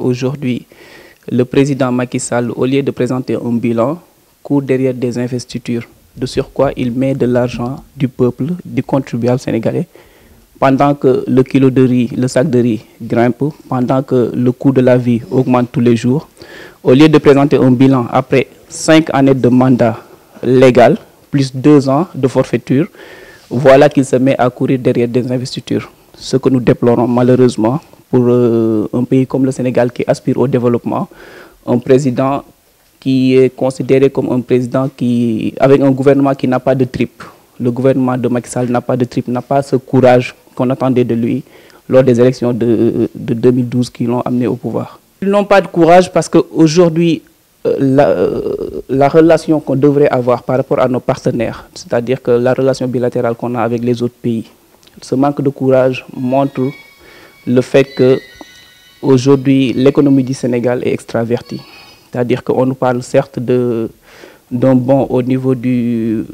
aujourd'hui, le président Macky Sall, au lieu de présenter un bilan, court derrière des investitures. De surcroît, il met de l'argent du peuple, du contribuable sénégalais, pendant que le kilo de riz, le sac de riz grimpe, pendant que le coût de la vie augmente tous les jours. Au lieu de présenter un bilan après 5 années de mandat légal, plus 2 ans de forfaiture, voilà qu'il se met à courir derrière des investitures. Ce que nous déplorons malheureusement pour un pays comme le Sénégal qui aspire au développement, un président qui est considéré comme un président avec un gouvernement qui n'a pas de tripes. Le gouvernement de Macky Sall n'a pas de tripes, n'a pas ce courage qu'on attendait de lui lors des élections de 2012 qui l'ont amené au pouvoir. Ils n'ont pas de courage parce qu'aujourd'hui, la relation qu'on devrait avoir par rapport à nos partenaires, c'est-à-dire que la relation bilatérale qu'on a avec les autres pays, ce manque de courage montre le fait que aujourd'hui l'économie du Sénégal est extravertie. C'est-à-dire qu'on nous parle certes d'un bond au niveau de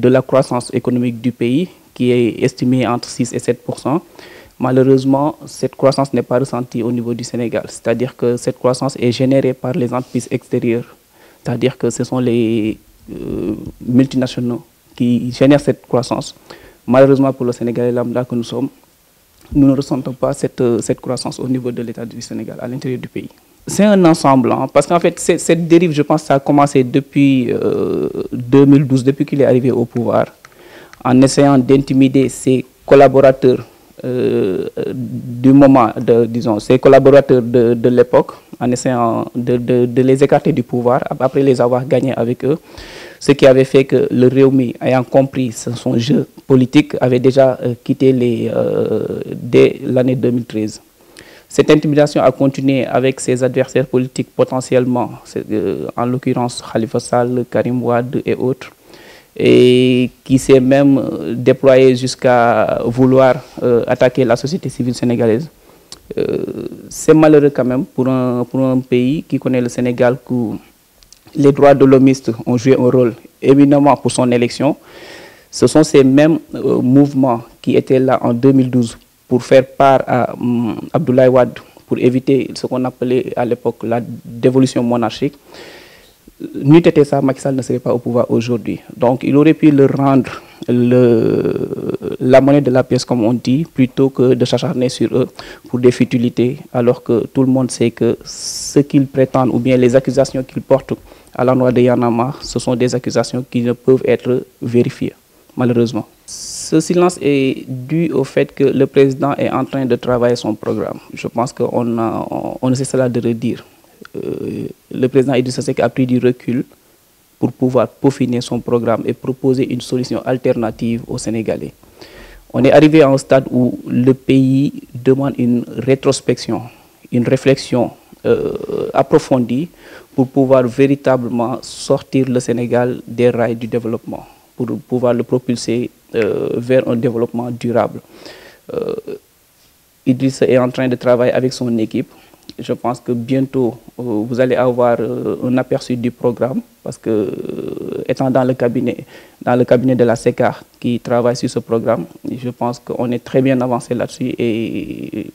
la croissance économique du pays, qui est estimée entre 6 et 7%. Malheureusement, cette croissance n'est pas ressentie au niveau du Sénégal. C'est-à-dire que cette croissance est générée par les entreprises extérieures. C'est-à-dire que ce sont les multinationaux qui génèrent cette croissance. Malheureusement pour le Sénégalais lambda que nous sommes, nous ne ressentons pas cette croissance au niveau de l'État du Sénégal, à l'intérieur du pays. C'est un ensemble, hein, parce qu'en fait, cette dérive, je pense, ça a commencé depuis 2012, depuis qu'il est arrivé au pouvoir, en essayant d'intimider ses collaborateurs du moment, disons, ses collaborateurs de l'époque, en essayant de les écarter du pouvoir, après les avoir gagnés avec eux. Ce qui avait fait que le Rewmi, ayant compris son jeu politique, avait déjà quitté dès l'année 2013. Cette intimidation a continué avec ses adversaires politiques potentiellement, en l'occurrence Khalifa Sall, Karim Wade et autres, et qui s'est même déployé jusqu'à vouloir attaquer la société civile sénégalaise. C'est malheureux quand même pour un pays qui connaît le Sénégal, où les droits de l'homiste ont joué un rôle éminemment pour son élection. Ce sont ces mêmes mouvements qui étaient là en 2012 pour faire part à Abdoulaye Wade, pour éviter ce qu'on appelait à l'époque la dévolution monarchique. N'eût été ça, Macky Sall ne serait pas au pouvoir aujourd'hui. Donc il aurait pu leur rendre la monnaie de la pièce, comme on dit, plutôt que de s'acharner sur eux pour des futilités, alors que tout le monde sait que ce qu'ils prétendent, ou bien les accusations qu'ils portent à l'endroit de Y'en a marre, ce sont des accusations qui ne peuvent être vérifiées, malheureusement. Ce silence est dû au fait que le président est en train de travailler son programme. Je pense qu'on ne sait cela de redire. Le président Idrissa Seck a pris du recul pour pouvoir peaufiner son programme et proposer une solution alternative aux Sénégalais. On est arrivé à un stade où le pays demande une rétrospection, une réflexion approfondie pour pouvoir véritablement sortir le Sénégal des rails du développement, pour pouvoir le propulser vers un développement durable. Idrissa est en train de travailler avec son équipe. Je pense que bientôt, vous allez avoir un aperçu du programme, parce que, étant dans le cabinet de la SECAR qui travaille sur ce programme, je pense qu'on est très bien avancé là-dessus et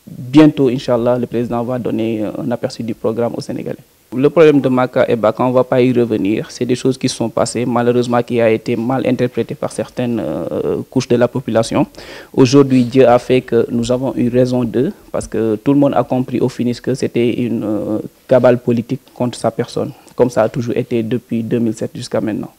bientôt, Inch'Allah, le président va donner un aperçu du programme aux Sénégalais. Le problème de Maka et Baka, on ne va pas y revenir. C'est des choses qui sont passées, malheureusement, qui a été mal interprétées par certaines couches de la population. Aujourd'hui, Dieu a fait que nous avons eu raison d'eux, parce que tout le monde a compris au finish que c'était une cabale politique contre sa personne, comme ça a toujours été depuis 2007 jusqu'à maintenant.